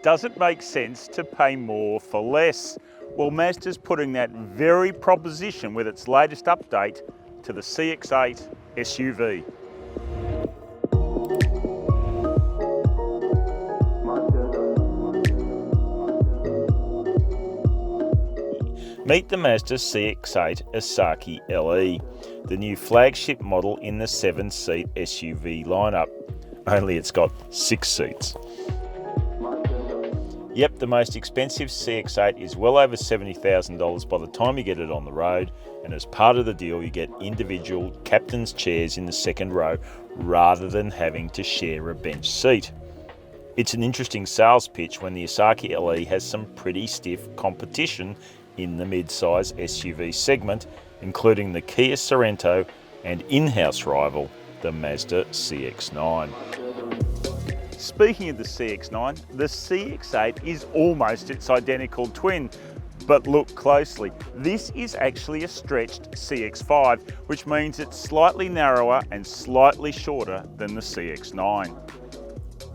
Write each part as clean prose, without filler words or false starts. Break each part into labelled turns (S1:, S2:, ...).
S1: Does it make sense to pay more for less? Well, Mazda's putting that very proposition with its latest update to the CX-8 SUV. Meet the Mazda CX-8 Asaki LE, the new flagship model in the 7-seat SUV lineup. Only it's got 6 seats. Yep, the most expensive CX-8 is well over $70,000 by the time you get it on the road, and as part of the deal you get individual captain's chairs in the second row rather than having to share a bench seat. It's an interesting sales pitch when the Asaki LE has some pretty stiff competition in the mid-size SUV segment, including the Kia Sorento and in-house rival, the Mazda CX-9. Speaking of the CX-9, the CX-8 is almost its identical twin, but look closely. This is actually a stretched CX-5, which means it's slightly narrower and slightly shorter than the CX-9.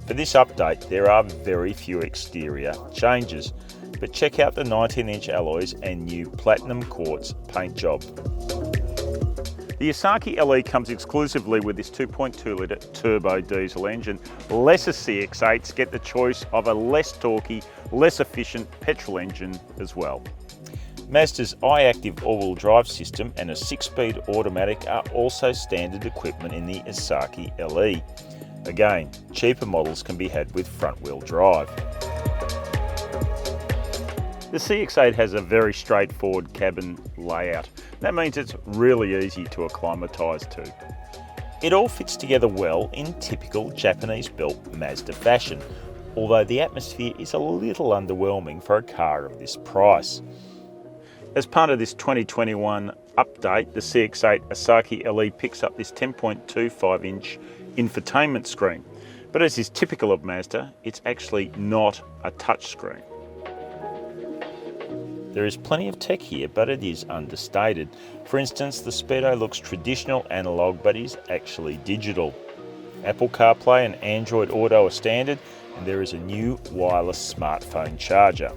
S1: For this update, there are very few exterior changes, but check out the 19-inch alloys and new platinum quartz paint job. The Asaki LE comes exclusively with this 2.2 litre turbo diesel engine. Lesser CX-8s get the choice of a less torquey, less efficient petrol engine as well. Mazda's iActive all-wheel drive system and a 6-speed automatic are also standard equipment in the Asaki LE. Again, cheaper models can be had with front-wheel drive. The CX-8 has a very straightforward cabin layout. That means it's really easy to acclimatise to. It all fits together well in typical Japanese-built Mazda fashion, although the atmosphere is a little underwhelming for a car of this price. As part of this 2021 update, the CX-8 Asaki LE picks up this 10.25-inch infotainment screen. But as is typical of Mazda, it's actually not a touchscreen. There is plenty of tech here, but it is understated. For instance, the Speedo looks traditional analog, but is actually digital. Apple CarPlay and Android Auto are standard, and there is a new wireless smartphone charger.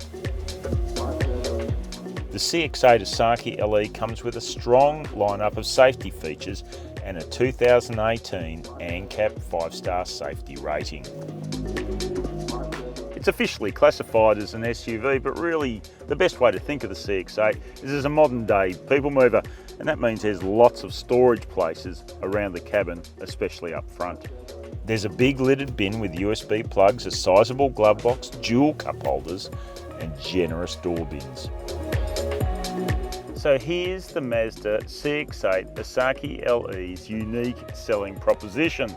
S1: The CX-8 Asaki LE comes with a strong lineup of safety features and a 2018 ANCAP 5-star safety rating. It's officially classified as an SUV, but really the best way to think of the CX-8 is as a modern day people mover, and that means there's lots of storage places around the cabin, especially up front. There's a big lidded bin with USB plugs, a sizable glove box, dual cup holders, and generous door bins. So here's the Mazda CX-8 Asaki LE's unique selling proposition.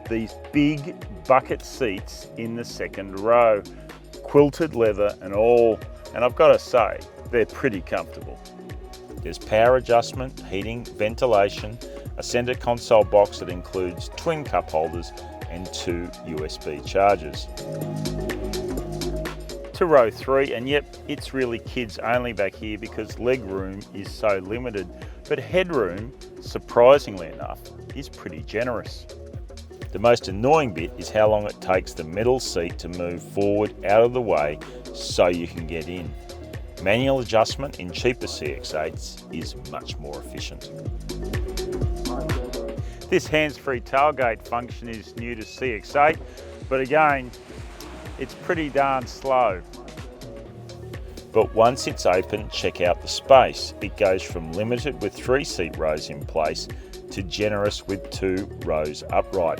S1: These big bucket seats in the second row, quilted leather and all, and I've got to say, they're pretty comfortable. There's power adjustment, heating, ventilation, a center console box that includes twin cup holders and 2 USB chargers. To row 3, and yep, it's really kids only back here because leg room is so limited, but headroom, surprisingly enough, is pretty generous. The most annoying bit is how long it takes the middle seat to move forward out of the way so you can get in. Manual adjustment in cheaper CX-8s is much more efficient. This hands-free tailgate function is new to CX-8, but again, it's pretty darn slow. But once it's open, check out the space. It goes from limited with 3 seat rows in place to generous with 2 rows upright.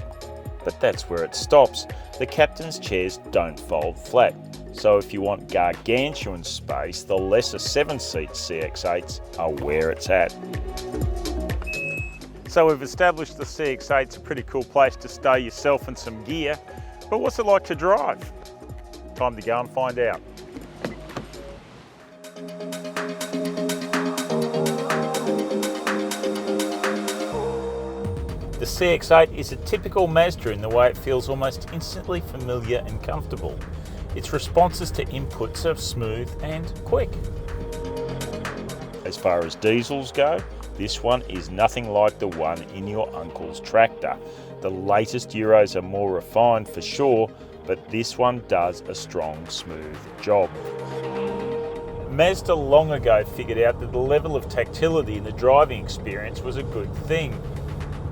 S1: But that's where it stops. The captain's chairs don't fold flat. So if you want gargantuan space, the lesser 7-seat CX-8s are where it's at. So we've established the CX-8's a pretty cool place to stay yourself and some gear, but what's it like to drive? Time to go and find out. The CX-8 is a typical Mazda in the way it feels almost instantly familiar and comfortable. Its responses to inputs are smooth and quick. As far as diesels go, this one is nothing like the one in your uncle's tractor. The latest Euros are more refined for sure, but this one does a strong, smooth job. Mazda long ago figured out that the level of tactility in the driving experience was a good thing,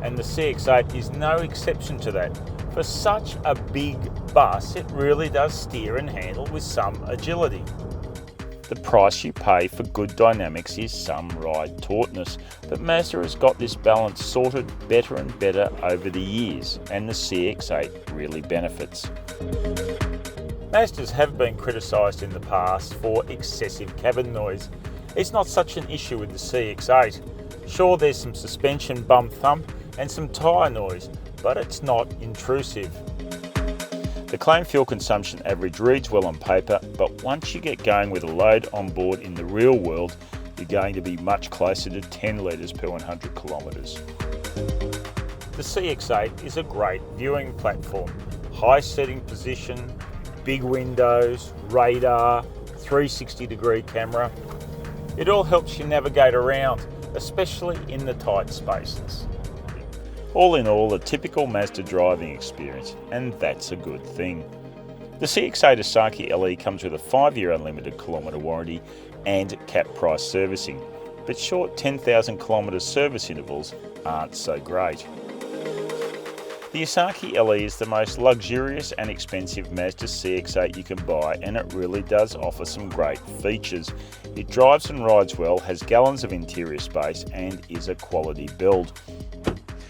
S1: and the CX-8 is no exception to that. For such a big bus, it really does steer and handle with some agility. The price you pay for good dynamics is some ride tautness, but Mazda has got this balance sorted better and better over the years, and the CX-8 really benefits. Mazdas have been criticised in the past for excessive cabin noise. It's not such an issue with the CX-8. Sure, there's some suspension bum thump and some tyre noise, but it's not intrusive. The claimed fuel consumption average reads well on paper, but once you get going with a load on board in the real world, you're going to be much closer to 10 litres per 100 kilometres. The CX-8 is a great viewing platform. High setting position, big windows, radar, 360-degree camera. It all helps you navigate around, especially in the tight spaces. All in all, a typical Mazda driving experience, and that's a good thing. The CX-8 Asaki LE comes with a 5-year unlimited kilometre warranty and cap price servicing, but short 10,000 kilometre service intervals aren't so great. The Asaki LE is the most luxurious and expensive Mazda CX-8 you can buy, and it really does offer some great features. It drives and rides well, has gallons of interior space, and is a quality build.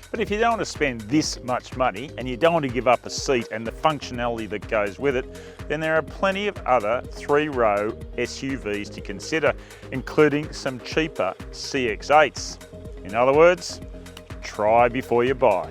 S1: But if you don't want to spend this much money and you don't want to give up a seat and the functionality that goes with it, then there are plenty of other 3-row SUVs to consider, including some cheaper CX-8s. In other words, try before you buy.